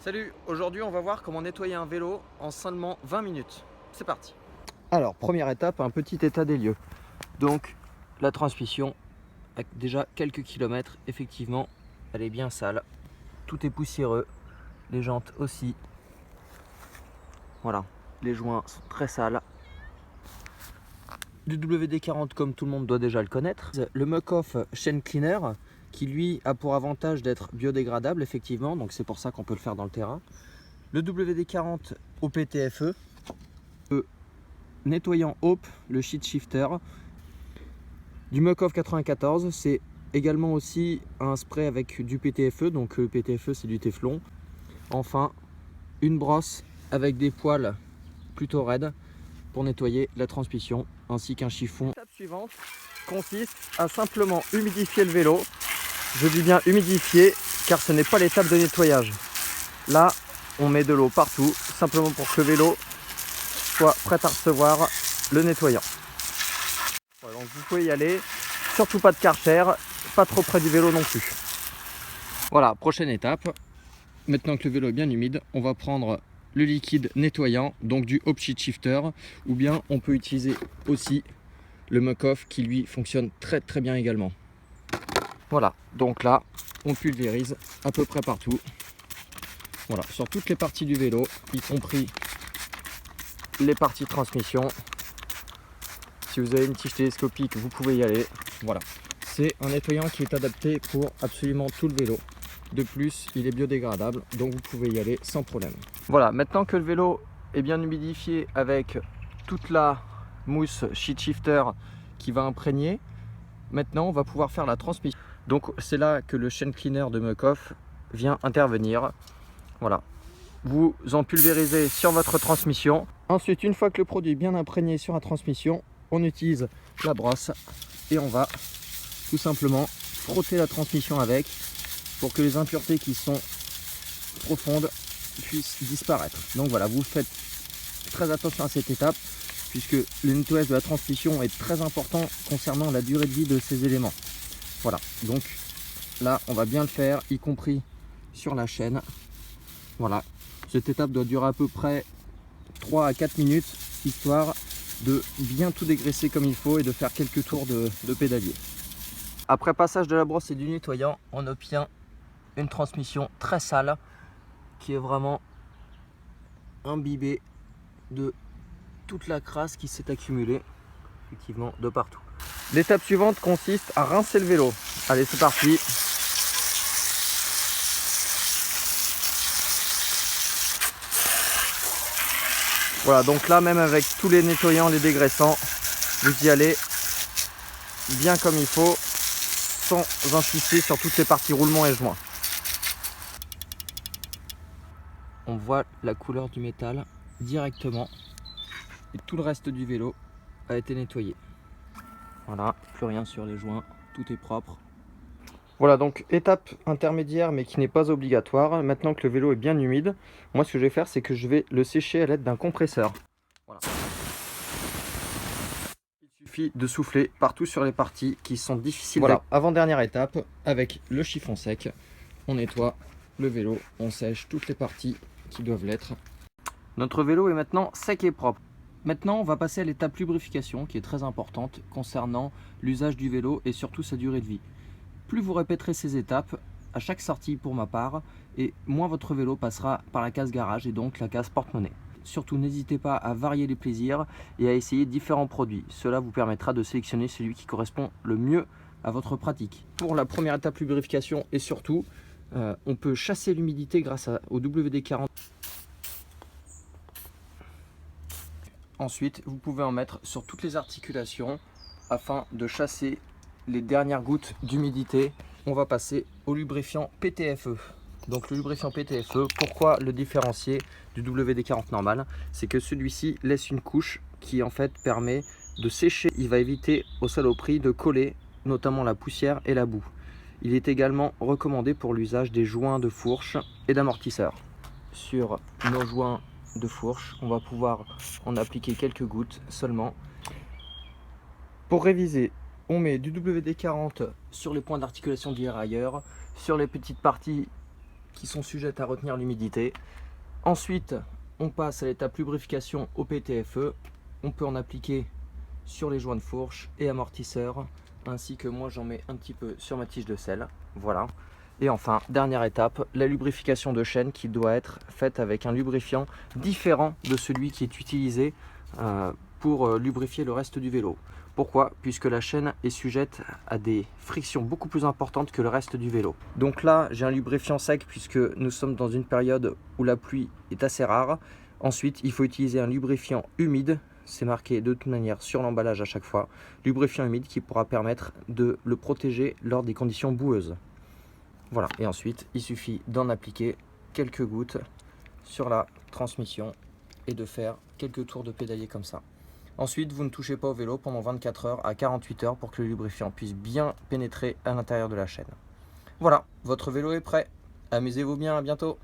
Salut, aujourd'hui on va voir comment nettoyer un vélo en seulement 20 minutes. C'est parti. Alors, première étape, un petit état des lieux. Donc, la transmission, avec déjà quelques kilomètres, effectivement, elle est bien sale. Tout est poussiéreux, les jantes aussi. Voilà, les joints sont très sales. Du WD-40, comme tout le monde doit déjà le connaître. Le Muc-Off Chain Cleaner, qui lui a pour avantage d'être biodégradable, effectivement, donc c'est pour ça qu'on peut le faire dans le terrain. Le WD-40 au PTFE, le nettoyant Hope, le Sheet Shifter, du Muc-Off 94, c'est également aussi un spray avec du PTFE, donc le PTFE c'est du téflon. Enfin, une brosse avec des poils plutôt raides pour nettoyer la transmission, ainsi qu'un chiffon. L'étape suivante consiste à simplement humidifier le vélo. Je dis bien humidifier, car ce n'est pas l'étape de nettoyage. Là, on met de l'eau partout, simplement pour que le vélo soit prêt à recevoir le nettoyant. Voilà, donc vous pouvez y aller, surtout pas de Karcher, pas trop près du vélo non plus. Voilà, prochaine étape. Maintenant que le vélo est bien humide, on va prendre le liquide nettoyant, donc du Hope Sheet Shifter, ou bien on peut utiliser aussi le Muc-Off qui lui fonctionne très bien également. Voilà, donc là, on pulvérise à peu près partout. Voilà, sur toutes les parties du vélo, y compris les parties transmission. Si vous avez une tige télescopique, vous pouvez y aller. Voilà, c'est un nettoyant qui est adapté pour absolument tout le vélo. De plus, il est biodégradable, donc vous pouvez y aller sans problème. Voilà, maintenant que le vélo est bien humidifié avec toute la mousse Sheet Shifter qui va imprégner, maintenant on va pouvoir faire la transmission. Donc c'est là que le Chain Cleaner de Muc-Off vient intervenir. Voilà, vous en pulvérisez sur votre transmission. Ensuite, une fois que le produit est bien imprégné sur la transmission, on utilise la brosse et on va tout simplement frotter la transmission avec pour que les impuretés qui sont profondes puissent disparaître. Donc voilà, vous faites très attention à cette étape puisque le nettoyage de la transmission est très important concernant la durée de vie de ces éléments. Voilà, donc là on va bien le faire, y compris sur la chaîne. Voilà, cette étape doit durer à peu près 3 à 4 minutes, histoire de bien tout dégraisser comme il faut et de faire quelques tours de pédalier. Après passage de la brosse et du nettoyant, on obtient une transmission très sale qui est vraiment imbibée de toute la crasse qui s'est accumulée effectivement de partout. L'étape suivante consiste à rincer le vélo. Allez, c'est parti. Voilà, donc là même avec tous les nettoyants, les dégraissants, vous y allez bien comme il faut, sans insister sur toutes les parties roulement et joints. On voit la couleur du métal directement et tout le reste du vélo a été nettoyé. Voilà, plus rien sur les joints, tout est propre. Voilà, donc étape intermédiaire mais qui n'est pas obligatoire. Maintenant que le vélo est bien humide, moi ce que je vais faire, c'est que je vais le sécher à l'aide d'un compresseur. Voilà. Il suffit de souffler partout sur les parties qui sont difficiles. Voilà, avant-dernière étape, avec le chiffon sec, on nettoie le vélo, on sèche toutes les parties qui doivent l'être. Notre vélo est maintenant sec et propre. Maintenant, on va passer à l'étape lubrification qui est très importante concernant l'usage du vélo et surtout sa durée de vie. Plus vous répéterez ces étapes à chaque sortie pour ma part, et moins votre vélo passera par la case garage et donc la case porte-monnaie. Surtout, n'hésitez pas à varier les plaisirs et à essayer différents produits. Cela vous permettra de sélectionner celui qui correspond le mieux à votre pratique. Pour la première étape lubrification et surtout, on peut chasser l'humidité grâce au WD-40. Ensuite, vous pouvez en mettre sur toutes les articulations afin de chasser les dernières gouttes d'humidité. On va passer au lubrifiant PTFE. Donc le lubrifiant PTFE, pourquoi le différencier du WD-40 normal? C'est que celui-ci laisse une couche qui en fait permet de sécher. Il va éviter aux saloperies de coller, notamment la poussière et la boue. Il est également recommandé pour l'usage des joints de fourche et d'amortisseurs. Sur nos joints de fourche, on va pouvoir en appliquer quelques gouttes seulement. Pour réviser, on met du WD-40 sur les points d'articulation du dérailleur, sur les petites parties qui sont sujettes à retenir l'humidité. Ensuite, on passe à l'étape lubrification au PTFE. On peut en appliquer sur les joints de fourche et amortisseurs, ainsi que moi j'en mets un petit peu sur ma tige de sel. Voilà. Et enfin, dernière étape, la lubrification de chaîne qui doit être faite avec un lubrifiant différent de celui qui est utilisé pour lubrifier le reste du vélo. Pourquoi? Puisque la chaîne est sujette à des frictions beaucoup plus importantes que le reste du vélo. Donc là, j'ai un lubrifiant sec puisque nous sommes dans une période où la pluie est assez rare. Ensuite, il faut utiliser un lubrifiant humide. C'est marqué de toute manière sur l'emballage à chaque fois. Lubrifiant humide qui pourra permettre de le protéger lors des conditions boueuses. Voilà, et ensuite, il suffit d'en appliquer quelques gouttes sur la transmission et de faire quelques tours de pédalier comme ça. Ensuite, vous ne touchez pas au vélo pendant 24 heures à 48 heures pour que le lubrifiant puisse bien pénétrer à l'intérieur de la chaîne. Voilà, votre vélo est prêt. Amusez-vous bien, à bientôt.